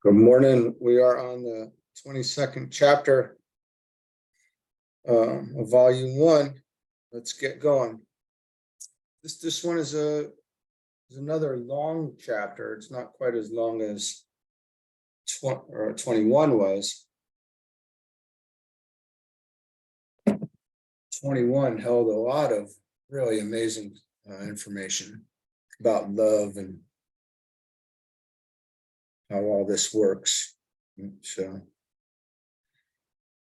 Good morning. We are on the 22nd chapter of volume 1. Let's get going. This one is another long chapter. It's not quite as long as 21 was. 21 held a lot of really amazing information about love and how all this works. So,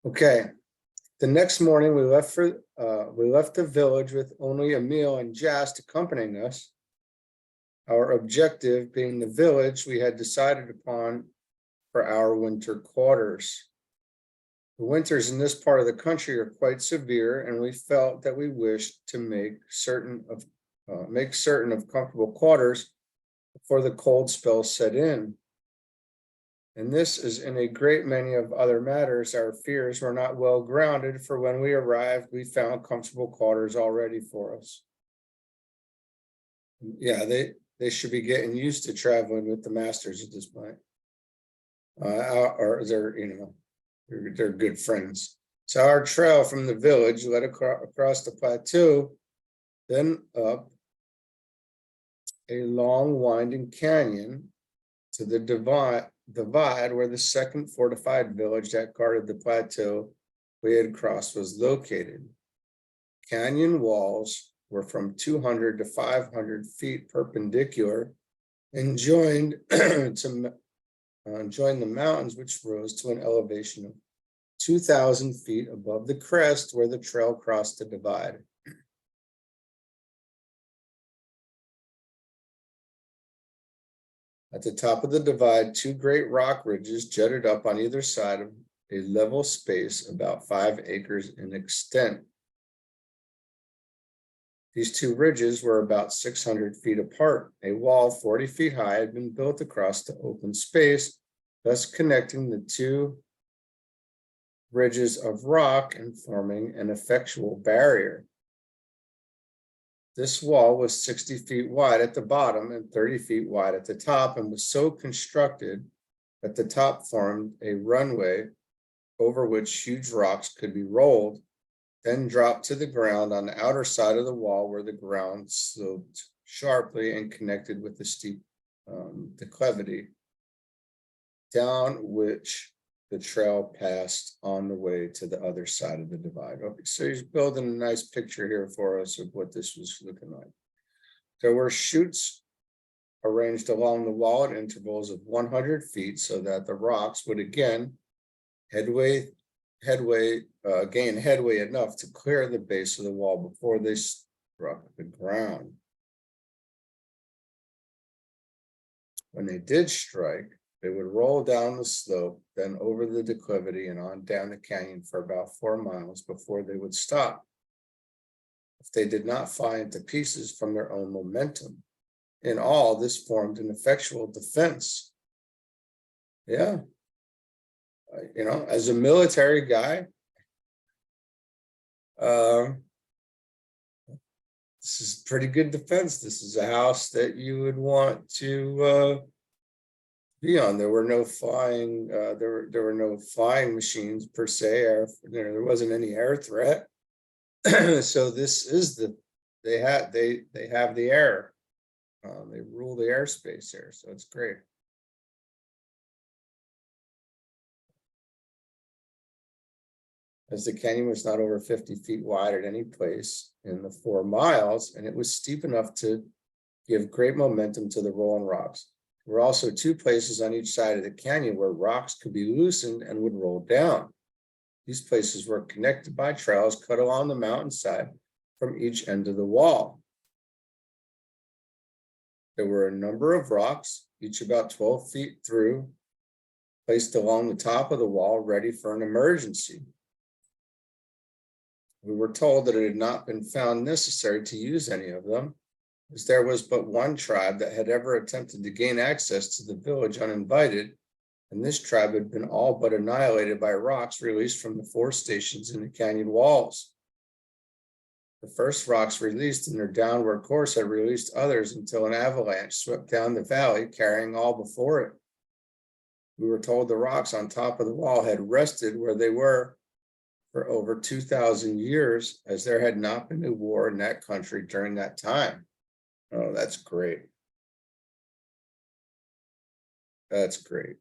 okay. The next morning, we left the village with only Emil and Jast accompanying us. Our objective being the village we had decided upon for our winter quarters. The winters in this part of the country are quite severe, and we felt that we wished to make certain of comfortable quarters before the cold spell set in. And this is in a great many of other matters. Our fears were not well grounded, for when we arrived, we found comfortable quarters already for us. Yeah, they should be getting used to traveling with the masters at this point. Or they're good friends. So our trail from the village led across the plateau, then up a long winding canyon to the divide where the second fortified village that guarded the plateau we had crossed was located. Canyon walls were from 200 to 500 feet perpendicular and joined the mountains, which rose to an elevation of 2,000 feet above the crest where the trail crossed the divide. At the top of the divide, two great rock ridges jutted up on either side of a level space about 5 acres in extent. These two ridges were about 600 feet apart. A wall 40 feet high had been built across the open space, thus connecting the two ridges of rock and forming an effectual barrier. This wall was 60 feet wide at the bottom and 30 feet wide at the top, and was so constructed that the top formed a runway over which huge rocks could be rolled, then dropped to the ground on the outer side of the wall where the ground sloped sharply and connected with the steep declivity, down which the trail passed on the way to the other side of the divide. Okay, so he's building a nice picture here for us of what this was looking like. There were chutes arranged along the wall at intervals of 100 feet so that the rocks would again gain headway enough to clear the base of the wall before they struck the ground. When they did strike, they would roll down the slope, then over the declivity and on down the canyon for about 4 miles before they would stop, if they did not fly into pieces from their own momentum. In all, this formed an effectual defense. Yeah. As a military guy, this is pretty good defense. This is a house that you would want to be on. There were no flying. There were no flying machines per se. There wasn't any air threat. So this is they have the air. They rule the airspace here, so it's great. As the canyon was not over 50 feet wide at any place in the 4 miles, and it was steep enough to give great momentum to the rolling rocks. There were also 2 places on each side of the canyon where rocks could be loosened and would roll down. These places were connected by trails cut along the mountainside from each end of the wall. There were a number of rocks, each about 12 feet through, placed along the top of the wall, ready for an emergency. We were told that it had not been found necessary to use any of them, as there was but one tribe that had ever attempted to gain access to the village uninvited, and this tribe had been all but annihilated by rocks released from the 4 stations in the canyon walls. The first rocks released in their downward course had released others until an avalanche swept down the valley, carrying all before it. We were told the rocks on top of the wall had rested where they were for over 2,000 years, as there had not been a war in that country during that time. Oh, that's great. That's great.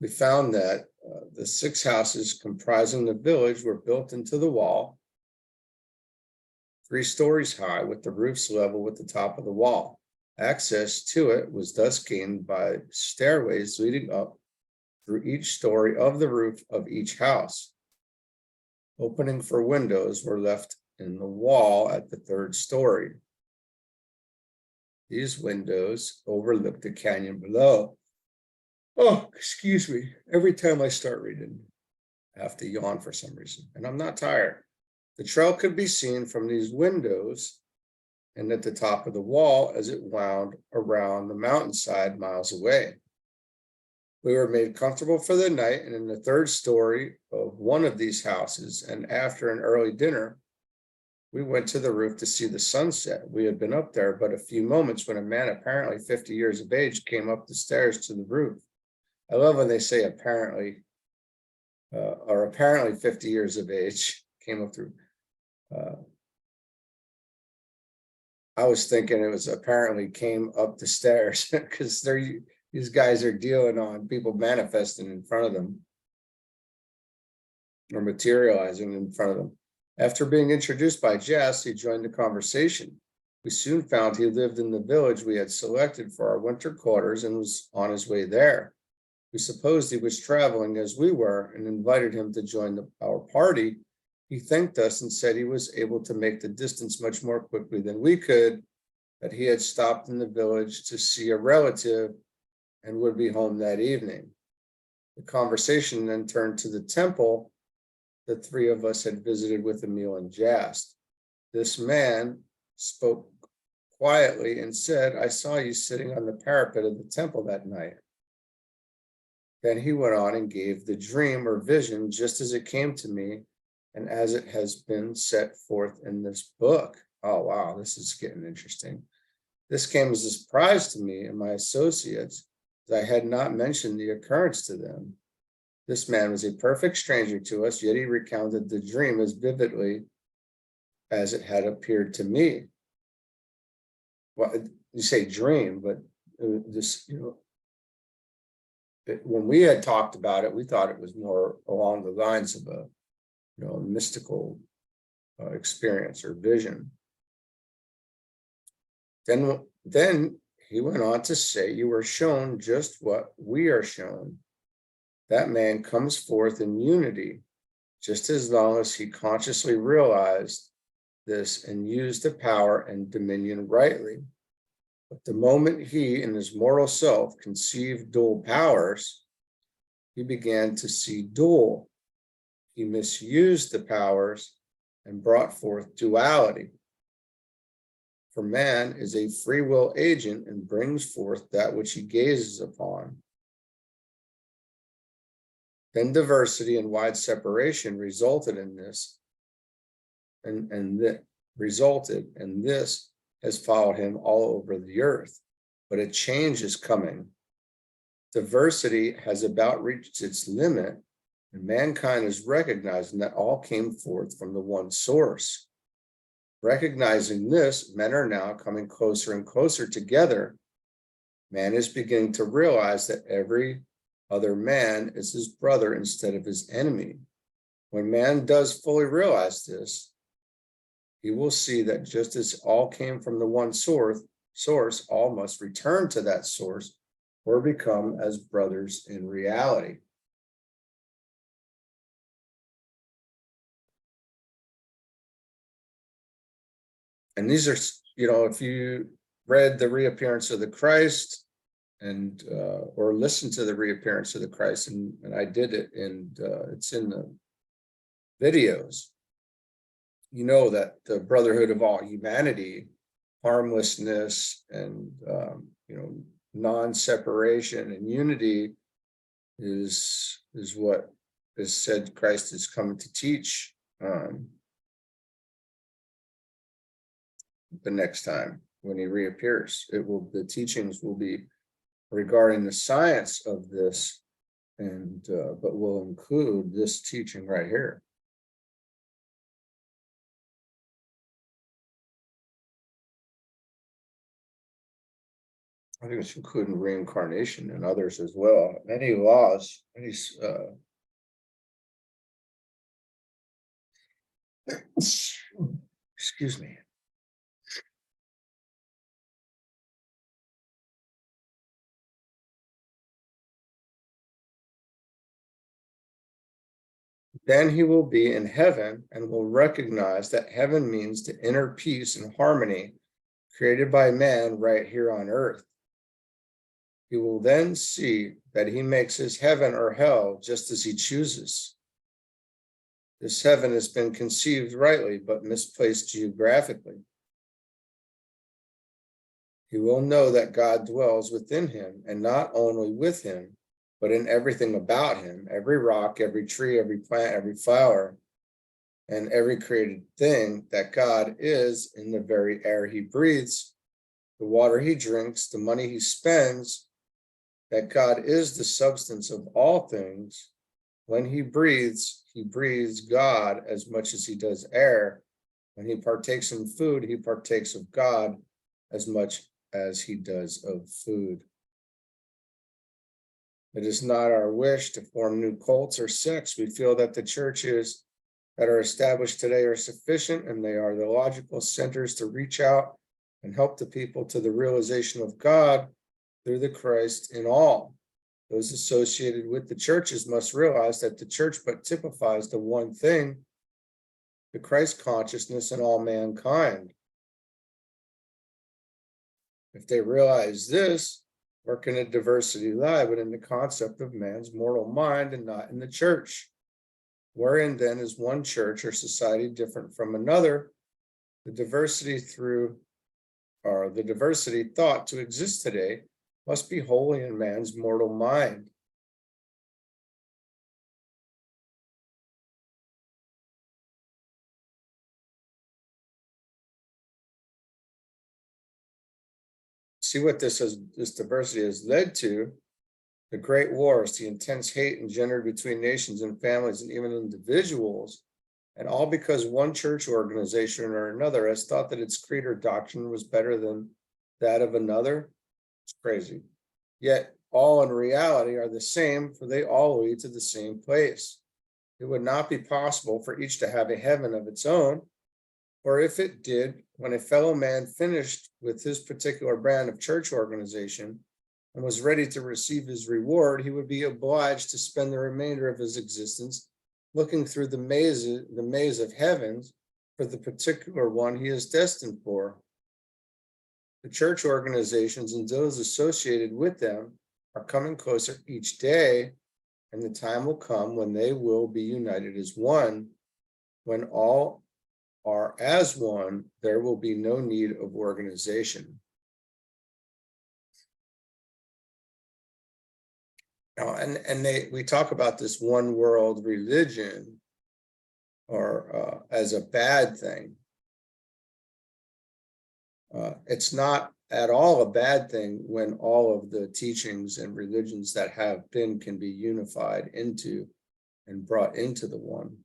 We found that the 6 houses comprising the village were built into the wall, 3 stories high, with the roofs level with the top of the wall. Access to it was thus gained by stairways leading up through each story of the roof of each house. Opening for windows were left in the wall at the 3rd story. These windows overlooked the canyon below. Oh, excuse me. Every time I start reading, I have to yawn for some reason, and I'm not tired. The trail could be seen from these windows and at the top of the wall as it wound around the mountainside miles away. We were made comfortable for the night, and in the 3rd story of one of these houses, and after an early dinner, we went to the roof to see the sunset. We had been up there but a few moments when a man apparently 50 years of age came up the stairs to the roof. I love when they say apparently, or apparently 50 years of age came up through. I was thinking it was apparently came up the stairs because these guys are dealing on people manifesting in front of them or materializing in front of them. After being introduced by Jess, he joined the conversation. We soon found he lived in the village we had selected for our winter quarters and was on his way there. We supposed he was traveling as we were and invited him to join our party. He thanked us and said he was able to make the distance much more quickly than we could, that he had stopped in the village to see a relative and would be home that evening. The conversation then turned to the temple the 3 of us had visited with Emil and Jast. This man spoke quietly and said, "I saw you sitting on the parapet of the temple that night." Then he went on and gave the dream or vision just as it came to me and as it has been set forth in this book. Oh, wow, this is getting interesting. This came as a surprise to me and my associates, as I had not mentioned the occurrence to them. This man was a perfect stranger to us, yet he recounted the dream as vividly as it had appeared to me. Well, you say dream, but this, when we had talked about it, we thought it was more along the lines of a, mystical experience or vision. Then he went on to say, "You were shown just what we are shown. That man comes forth in unity, just as long as he consciously realized this and used the power and dominion rightly. But the moment he in his mortal self conceived dual powers, he began to see dual. He misused the powers and brought forth duality. For man is a free will agent and brings forth that which he gazes upon. Then diversity and wide separation resulted in this, and this has followed him all over the earth. But a change is coming. Diversity has about reached its limit, and mankind is recognizing that all came forth from the one source. Recognizing this, men are now coming closer and closer together. Man is beginning to realize that every other man is his brother instead of his enemy. When man does fully realize this, he will see that just as all came from the one source, all must return to that source or become as brothers in reality. And these are, if you read the reappearance of the Christ, and or listen to the reappearance of the Christ, and I did it, and it's in the videos. You know that the brotherhood of all humanity, harmlessness, and non-separation and unity is what is said Christ is coming to teach the next time when he reappears. The teachings will be regarding the science of this, and but we'll include this teaching right here. I think it's including reincarnation and others as well. Many laws, many excuse me. Then he will be in heaven and will recognize that heaven means the inner peace and harmony created by man right here on earth. He will then see that he makes his heaven or hell just as he chooses. This heaven has been conceived rightly, but misplaced geographically. He will know that God dwells within him, and not only with him, but in everything about him, every rock, every tree, every plant, every flower, and every created thing, that God is in the very air he breathes, the water he drinks, the money he spends, that God is the substance of all things. When he breathes God as much as he does air. When he partakes in food, he partakes of God as much as he does of food. It is not our wish to form new cults or sects. We feel that the churches that are established today are sufficient, and they are the logical centers to reach out and help the people to the realization of God through the Christ in all. Those associated with the churches must realize that the church but typifies the one thing, the Christ consciousness in all mankind. If they realize this, where can the diversity lie but in the concept of man's mortal mind and not in the church? Wherein then is one church or society different from another? The diversity thought to exist today must be wholly in man's mortal mind. See what this diversity has led to: the great wars, the intense hate engendered between nations and families and even individuals, and all because one church organization or another has thought that its creed or doctrine was better than that of another. It's crazy. Yet all in reality are the same, for they all lead to the same place. It would not be possible for each to have a heaven of its own, or if it did, when a fellow man finished with his particular brand of church organization and was ready to receive his reward, he would be obliged to spend the remainder of his existence looking through the maze of heavens for the particular one he is destined for. The church organizations and those associated with them are coming closer each day, and the time will come when they will be united as one. When all are as one, there will be no need of organization. Now, we talk about this one world religion or as a bad thing. It's not at all a bad thing when all of the teachings and religions that have been can be unified into and brought into the one,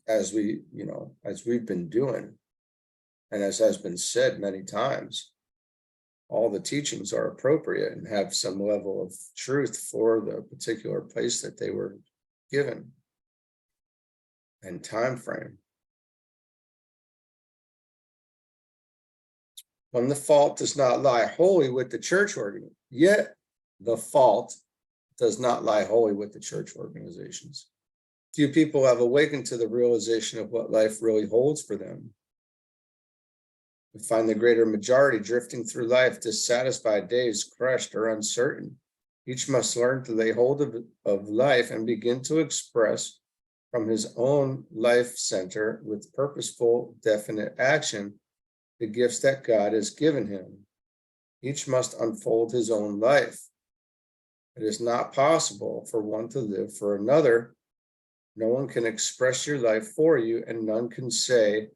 as we've been doing, and as has been said many times. All the teachings are appropriate and have some level of truth for the particular place that they were given and time frame. When the fault does not lie wholly with the church organization, yet the fault does not lie wholly with the church organizations. Few people have awakened to the realization of what life really holds for them. We find the greater majority drifting through life, dissatisfied, dazed, crushed, or uncertain. Each must learn to lay hold of life and begin to express from his own life center with purposeful, definite action the gifts that God has given him. Each must unfold his own life. It is not possible for one to live for another. No one can express your life for you, and none can say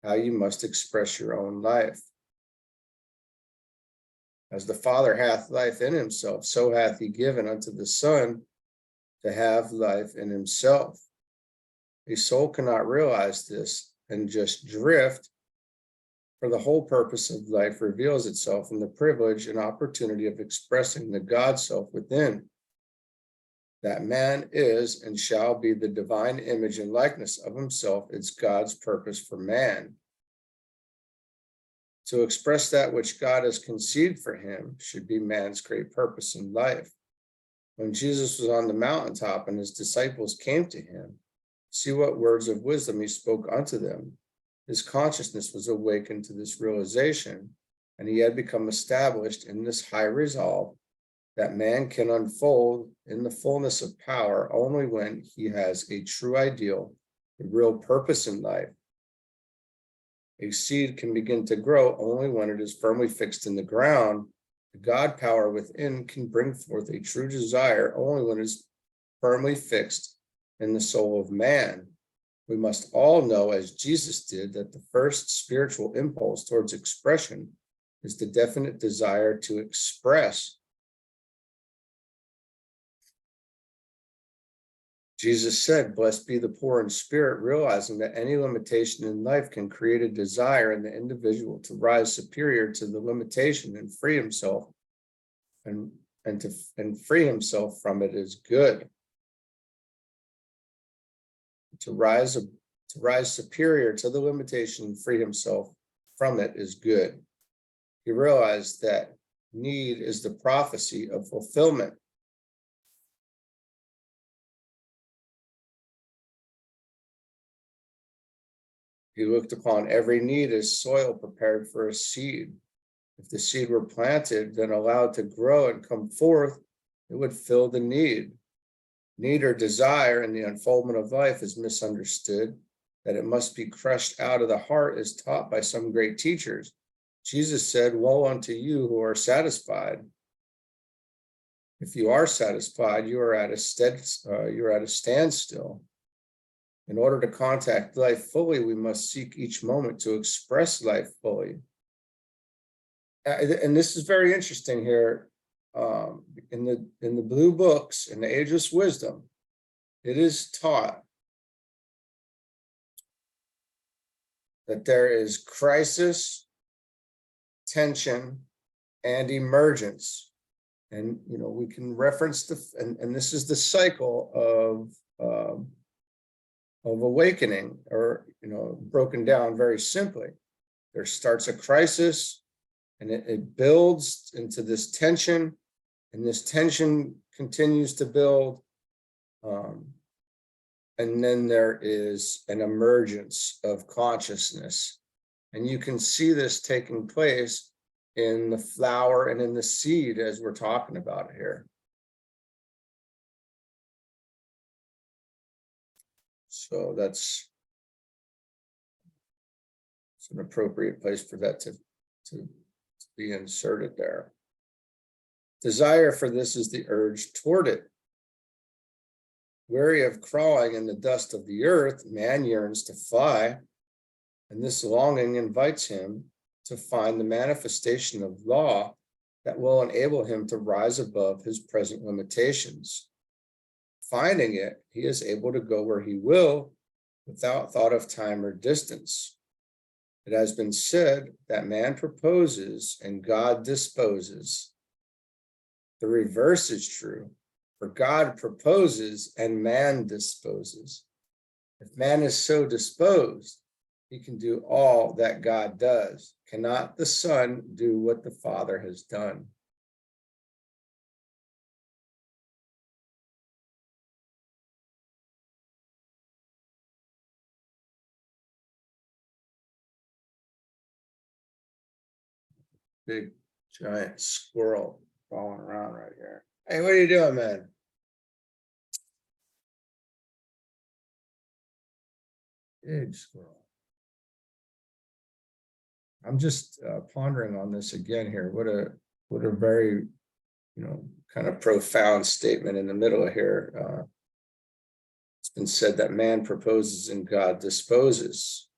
how you must express your own life. As the Father hath life in himself, so hath he given unto the Son to have life in himself. A soul cannot realize this and just drift, for the whole purpose of life reveals itself in the privilege and opportunity of expressing the God self within. That man is and shall be the divine image and likeness of himself. It's God's purpose for man. To express that which God has conceived for him should be man's great purpose in life. When Jesus was on the mountaintop and his disciples came to him, see what words of wisdom he spoke unto them. His consciousness was awakened to this realization, and he had become established in this high resolve that man can unfold in the fullness of power only when he has a true ideal, a real purpose in life. A seed can begin to grow only when it is firmly fixed in the ground. The God power within can bring forth a true desire only when it is firmly fixed in the soul of man. We must all know, as Jesus did, that the first spiritual impulse towards expression is the definite desire to express. Jesus said, "Blessed be the poor in spirit," realizing that any limitation in life can create a desire in the individual to rise superior to the limitation and free himself, and free himself from it is good. To rise superior to the limitation and free himself from it is good. He realized that need is the prophecy of fulfillment. He looked upon every need as soil prepared for a seed. If the seed were planted, then allowed to grow and come forth, it would fill the need. Need or desire in the unfoldment of life is misunderstood. That it must be crushed out of the heart is taught by some great teachers. Jesus said, "Woe unto you who are satisfied." If you are satisfied, you are at a standstill. In order to contact life fully, we must seek each moment to express life fully. And this is very interesting here. In the blue books, in the Ageless Wisdom, it is taught that there is crisis, tension, and emergence. And we can reference and this is the cycle of awakening, or broken down very simply. There starts a crisis, and it builds into this tension, and this tension continues to build, and then there is an emergence of consciousness. And you can see this taking place in the flower and in the seed, as we're talking about here. So it's an appropriate place for that to be inserted there. Desire for this is the urge toward it. Weary of crawling in the dust of the earth, man yearns to fly, and this longing invites him to find the manifestation of law that will enable him to rise above his present limitations. Finding it, he is able to go where he will without thought of time or distance. It has been said that man proposes and God disposes. The reverse is true, for God proposes and man disposes. If man is so disposed, he can do all that God does. Cannot the Son do what the Father has done? Big giant squirrel crawling around right here. Hey, what are you doing, man? Big squirrel. I'm just pondering on this again here. What a very, kind of profound statement in the middle of here. It's been said that man proposes and God disposes.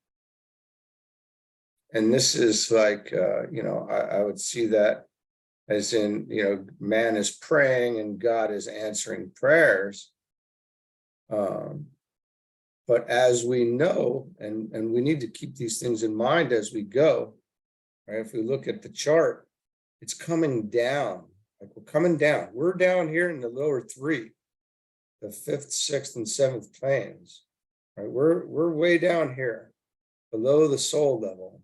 And this is like, I would see that as in, man is praying and God is answering prayers. But as we know, and we need to keep these things in mind as we go, right? If we look at the chart, it's coming down. Like we're coming down. We're down here in the lower three, the fifth, sixth, and seventh planes. Right? We're way down here, below the soul level.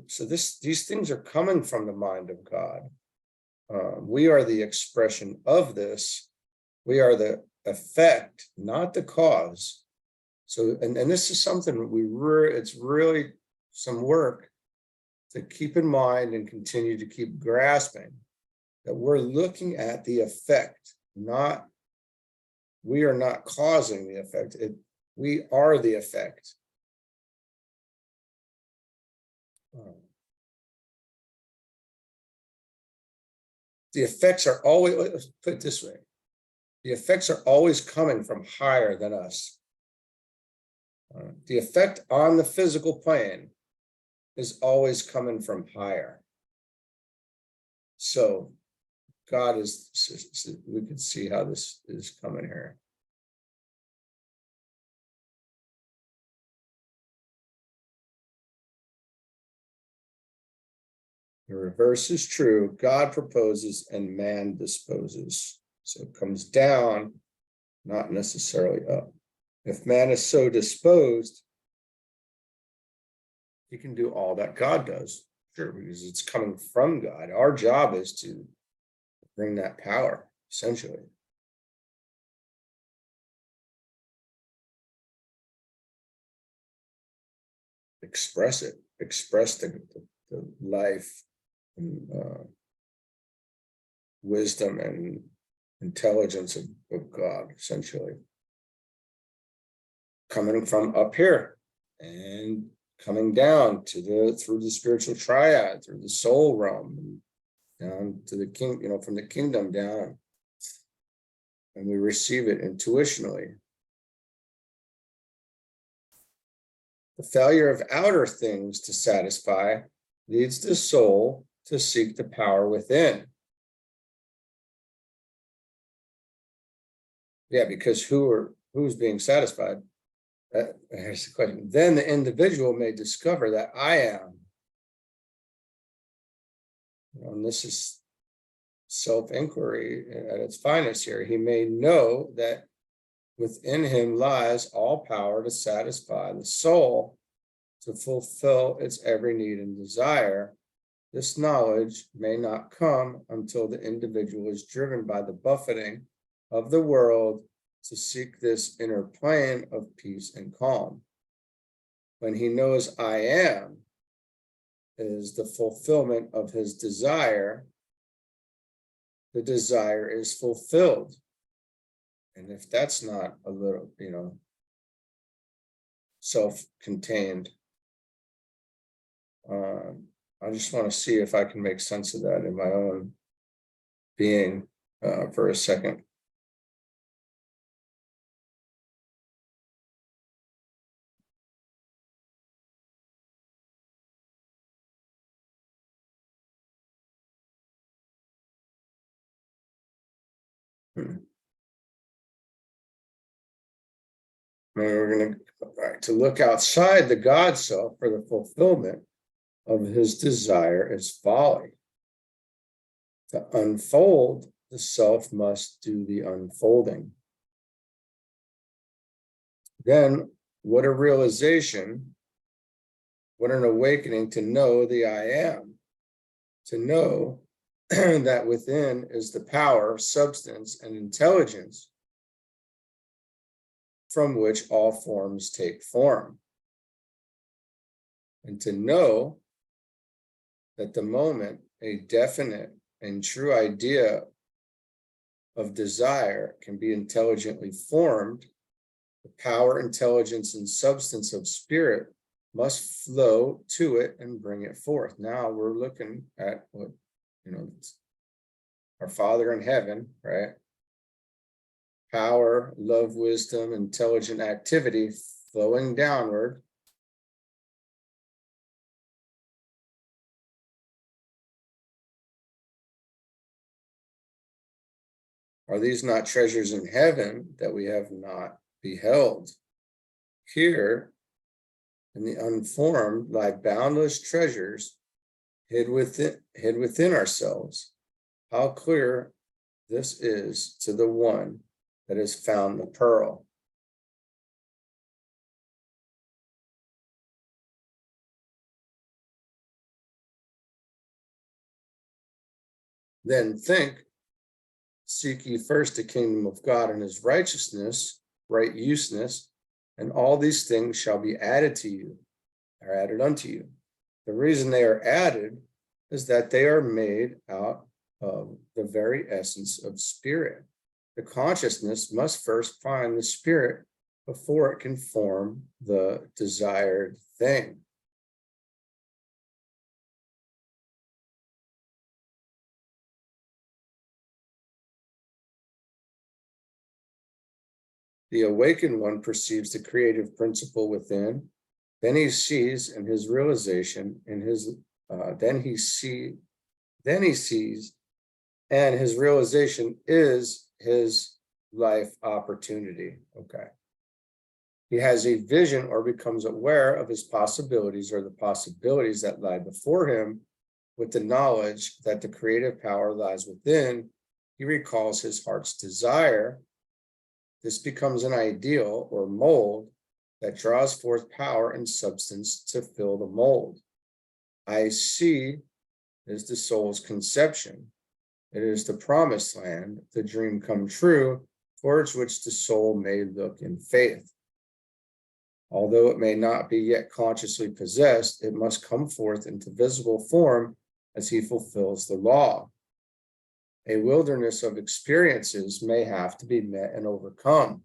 So these things are coming from the mind of God. We are the expression of this. We are the effect, not the cause. So, and this is something it's really some work to keep in mind and continue to keep grasping, that we're looking at the effect, we are not causing the effect. We are the effect. The effects are always, let's put it this way, the effects are always coming from higher than us. The effect on the physical plane is always coming from higher. So God is, we can see how this is coming here. The reverse is true. God proposes and man disposes. So it comes down, not necessarily up. If man is so disposed, he can do all that God does. Sure, because it's coming from God. Our job is to bring that power, essentially. Express it. Express the life and wisdom and intelligence of God, essentially. Coming from up here and coming down to through the spiritual triad, through the soul realm, down to the king, from the kingdom down. And we receive it intuitionally. The failure of outer things to satisfy leads the soul to seek the power within. Yeah, because who's being satisfied? Here's the question. Then the individual may discover that I am. And this is self-inquiry at its finest here. He may know that within him lies all power to satisfy the soul, to fulfill its every need and desire. This knowledge may not come until the individual is driven by the buffeting of the world to seek this inner plane of peace and calm. When he knows I am is the fulfillment of his desire, the desire is fulfilled. And if that's not a little, self-contained, I just want to see if I can make sense of that in my own being for a second. We're going to look outside the God self for the fulfillment of his desire is folly. To unfold, the self must do the unfolding. Then, what a realization, what an awakening to know the I am, to know that within is the power, substance, and intelligence from which all forms take form. And to know that the moment a definite and true idea of desire can be intelligently formed, the power, intelligence, and substance of spirit must flow to it and bring it forth. Now we're looking at what, our Father in heaven, right? Power, love, wisdom, intelligent activity flowing downward. Are these not treasures in heaven that we have not beheld? Here, in the unformed, lie boundless treasures hid within ourselves. How clear this is to the one that has found the pearl. Then think, seek ye first the kingdom of God and his righteousness, right useness, and all these things shall be added to you, are added unto you. The reason they are added is that they are made out of the very essence of spirit. The consciousness must first find the spirit before it can form the desired thing. The awakened one perceives the creative principle within. Then he sees in his realization, then he sees, and his realization is his life opportunity. Okay. He has a vision or becomes aware of his possibilities or the possibilities that lie before him with the knowledge that the creative power lies within. He recalls his heart's desire. This becomes an ideal or mold that draws forth power and substance to fill the mold. I see is the soul's conception. It is the promised land, the dream come true, towards which the soul may look in faith. Although it may not be yet consciously possessed, it must come forth into visible form as he fulfills the law. A wilderness of experiences may have to be met and overcome.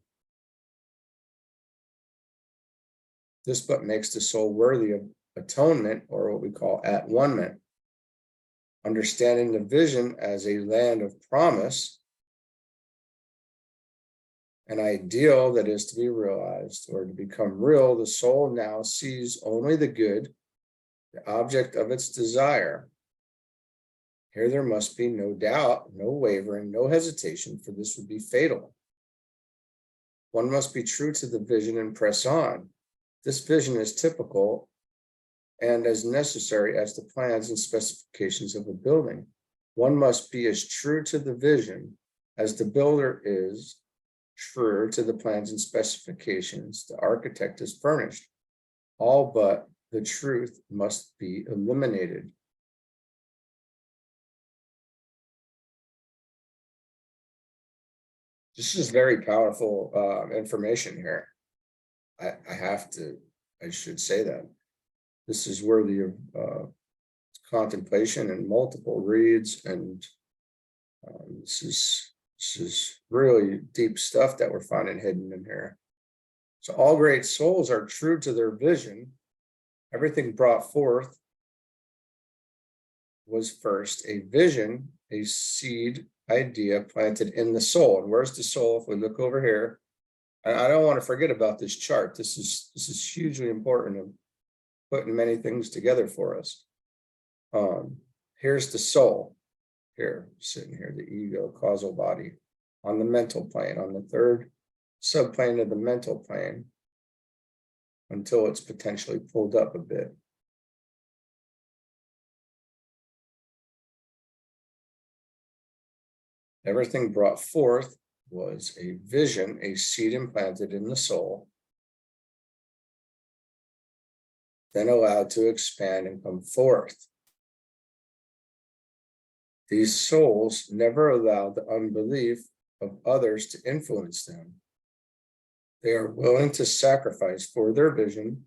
This but makes the soul worthy of atonement, or what we call at-one-ment. Understanding the vision as a land of promise, an ideal that is to be realized or to become real, the soul now sees only the good, the object of its desire. Here there must be no doubt, no wavering, no hesitation, for this would be fatal. One must be true to the vision and press on. This vision is typical and as necessary as the plans and specifications of a building. One must be as true to the vision as the builder is true to the plans and specifications the architect has furnished. All but the truth must be eliminated. This is very powerful information here. I should say that. This is worthy of contemplation and multiple reads, and this is really deep stuff that we're finding hidden in here. So all great souls are true to their vision. Everything brought forth was first a vision, a seed idea planted in the soul. And where's the soul? If we look over here, I don't want to forget about this chart. This is hugely important of putting many things together for us. Here's the soul here, sitting here, the ego, causal body, on the mental plane, on the third subplane of the mental plane, until it's potentially pulled up a bit. Everything brought forth was a vision, a seed implanted in the soul, then allowed to expand and come forth. These souls never allowed the unbelief of others to influence them. They are willing to sacrifice for their vision.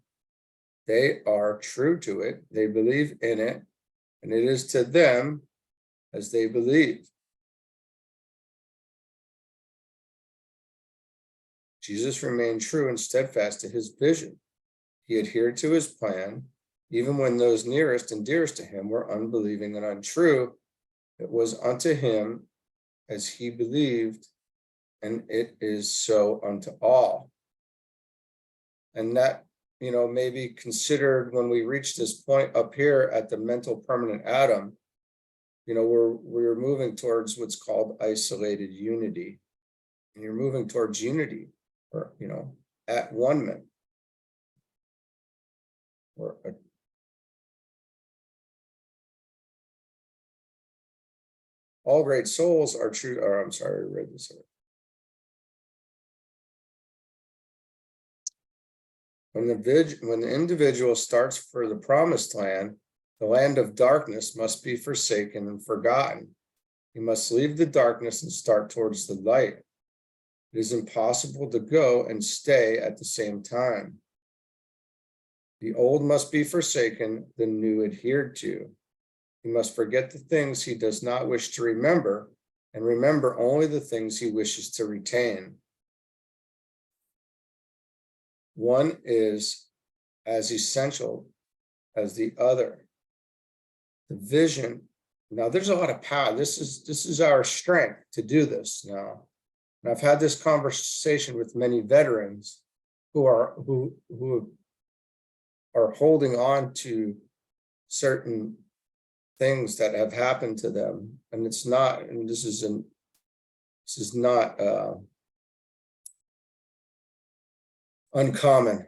They are true to it. They believe in it, and it is to them as they believe. Jesus remained true and steadfast to his vision. He adhered to his plan, even when those nearest and dearest to him were unbelieving and untrue. It was unto him as he believed, and it is so unto all. And that, may be considered when we reach this point up here at the mental permanent atom, we're moving towards what's called isolated unity. And you're moving towards unity, or, at one-ment. Or all great souls are true, or I'm sorry, I read this. When the individual starts for the promised land, the land of darkness must be forsaken and forgotten. He must leave the darkness and start towards the light. It is impossible to go and stay at the same time. The old must be forsaken, the new adhered to. He must forget the things he does not wish to remember and remember only the things he wishes to retain. One is as essential as the other. The vision, now there's a lot of power. This is our strength to do this now. And I've had this conversation with many veterans who are holding on to certain things that have happened to them, and this is not uncommon,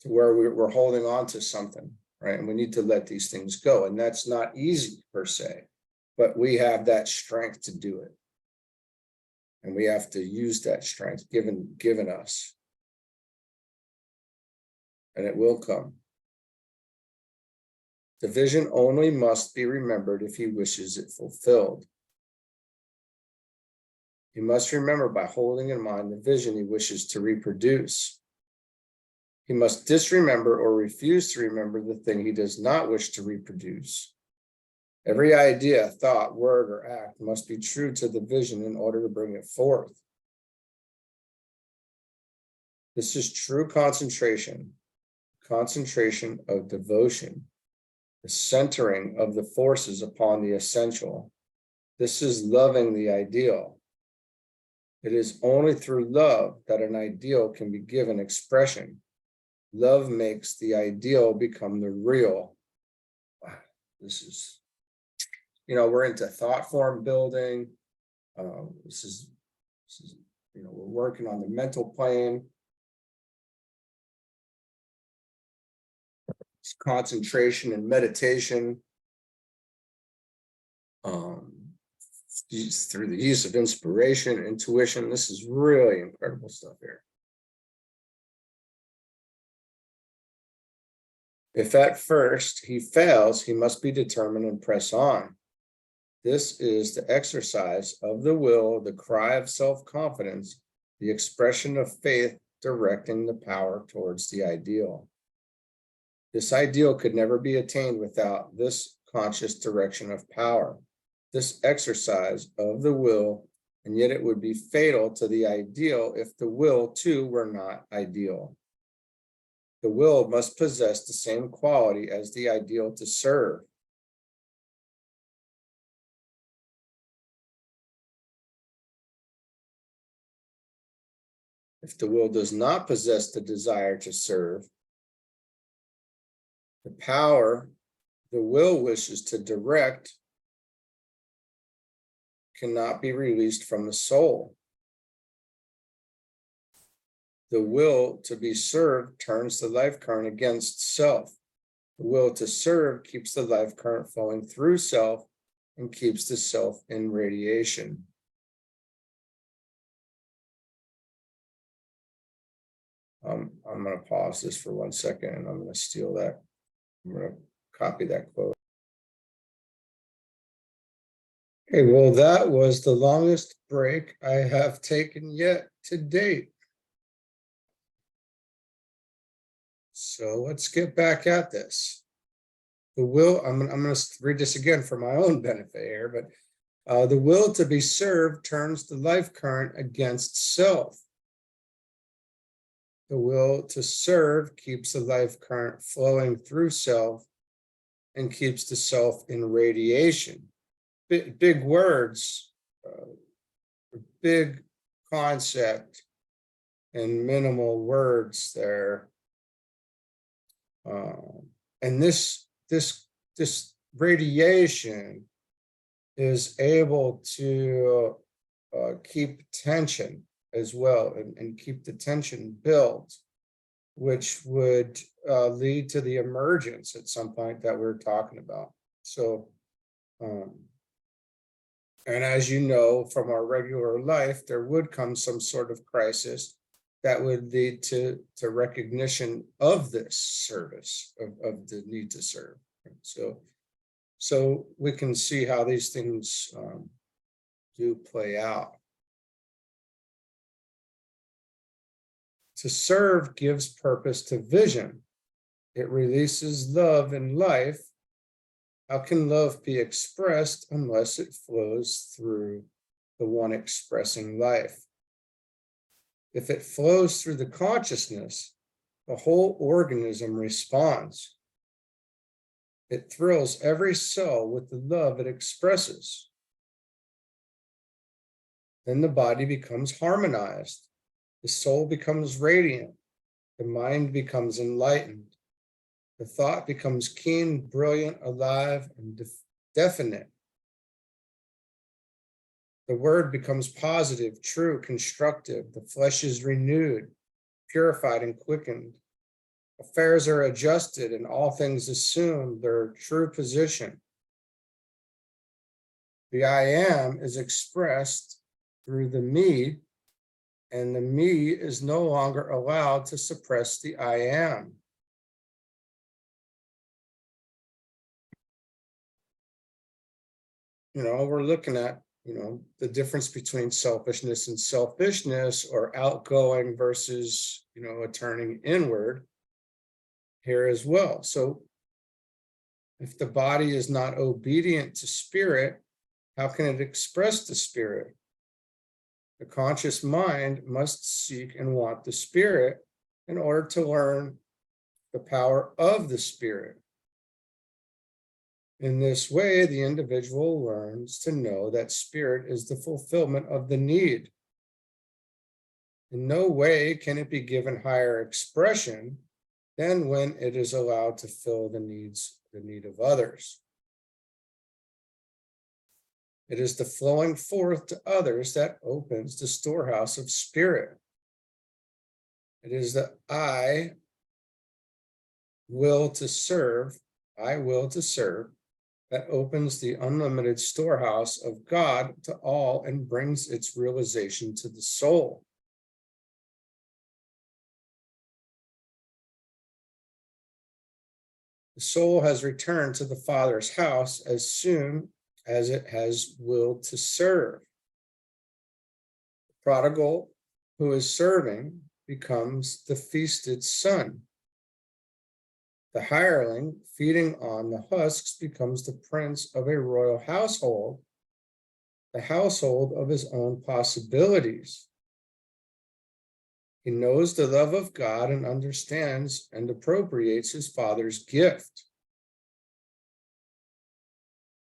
to where we're holding on to something, right? And we need to let these things go, and that's not easy per se, but we have that strength to do it, and we have to use that strength given us, and it will come. The vision only must be remembered if he wishes it fulfilled. He must remember by holding in mind the vision he wishes to reproduce. He must disremember or refuse to remember the thing he does not wish to reproduce. Every idea, thought, word, or act must be true to the vision in order to bring it forth. This is true concentration of devotion, the centering of the forces upon the essential. This is loving the ideal. It is only through love that an ideal can be given expression. Love makes the ideal become the real. This is, we're into thought form building. This is, we're working on the mental plane. It's concentration and meditation. Through the use of inspiration, intuition. This is really incredible stuff here. If at first he fails, he must be determined and press on. This is the exercise of the will, the cry of self-confidence, the expression of faith directing the power towards the ideal. This ideal could never be attained without this conscious direction of power, this exercise of the will, and yet it would be fatal to the ideal if the will too were not ideal. The will must possess the same quality as the ideal to serve. If the will does not possess the desire to serve, the power the will wishes to direct cannot be released from the soul. The will to be served turns the life current against self. The will to serve keeps the life current flowing through self and keeps the self in radiation. I'm going to pause this for 1 second and I'm going to steal that. I'm going to copy that quote. Okay, well, that was the longest break I have taken yet to date. So let's get back at this. The will, I'm going to read this again for my own benefit here, but the will to be served turns the life current against self. The will to serve keeps the life current flowing through self and keeps the self in radiation. Big words, big concept, and minimal words there. And this radiation is able to keep tension as well, and keep the tension built, which would lead to the emergence at some point that we're talking about. So, and as you know, from our regular life, there would come some sort of crisis that would lead to recognition of this service, of the need to serve. So we can see how these things do play out. To serve gives purpose to vision. It releases love in life. How can love be expressed unless it flows through the one expressing life? If it flows through the consciousness, the whole organism responds. It thrills every cell with the love it expresses. Then the body becomes harmonized. The soul becomes radiant. The mind becomes enlightened. The thought becomes keen, brilliant, alive, and definite. The word becomes positive, true, constructive. The flesh is renewed, purified, and quickened. Affairs are adjusted, and all things assume their true position. The I am is expressed through the me, and the me is no longer allowed to suppress the I am. We're looking at, the difference between selfishness and selfishness, or outgoing versus, a turning inward here as well. So if the body is not obedient to spirit, how can it express the spirit? The conscious mind must seek and want the spirit in order to learn the power of the spirit. In this way, the individual learns to know that spirit is the fulfillment of the need. In no way can it be given higher expression than when it is allowed to fill the need of others. It is the flowing forth to others that opens the storehouse of spirit. It is the I will to serve, that opens the unlimited storehouse of God to all and brings its realization to the soul. The soul has returned to the Father's house as soon as it has willed to serve. The prodigal who is serving becomes the feasted son. The hireling feeding on the husks becomes the prince of a royal household, the household of his own possibilities. He knows the love of God and understands and appropriates his Father's gift.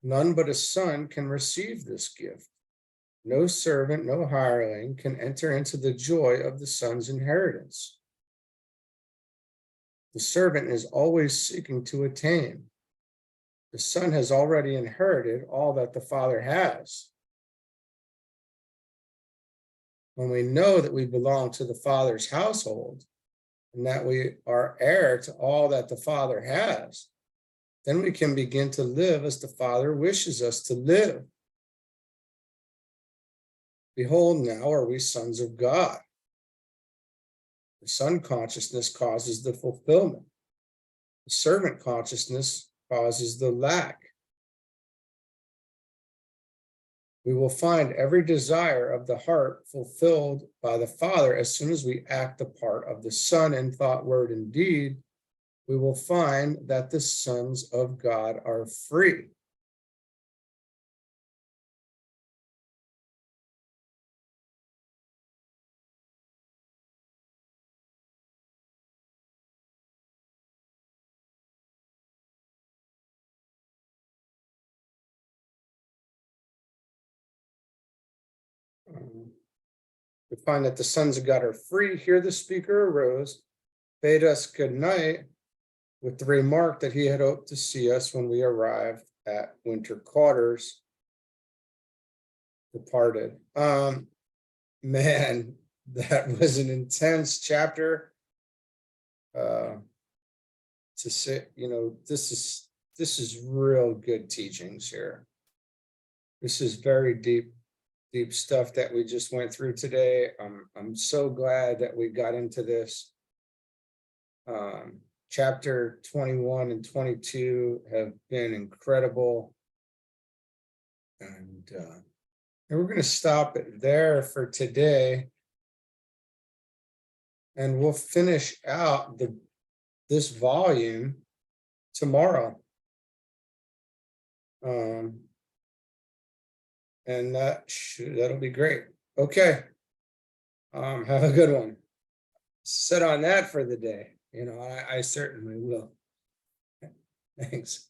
None but a son can receive this gift. No servant, no hireling can enter into the joy of the son's inheritance. The servant is always seeking to attain. The son has already inherited all that the Father has. When we know that we belong to the Father's household and that we are heir to all that the Father has, then we can begin to live as the Father wishes us to live. Behold, now are we sons of God. The son consciousness causes the fulfillment. The servant consciousness causes the lack. We will find every desire of the heart fulfilled by the Father as soon as we act the part of the Son in thought, word, and deed. We will find that the sons of God are free. We find that the sons of God are free. Here the speaker arose, bade us good night, with the remark that he had hoped to see us when we arrived at winter quarters. departed. Man, that was an intense chapter. To say, this is real good teachings here. This is very deep stuff that we just went through today. I'm so glad that we got into this. Chapter 21 and 22 have been incredible. And we're going to stop it there for today. And we'll finish out this volume tomorrow. And that'll be great. Okay. Have a good one. Sit on that for the day. I certainly will. Thanks.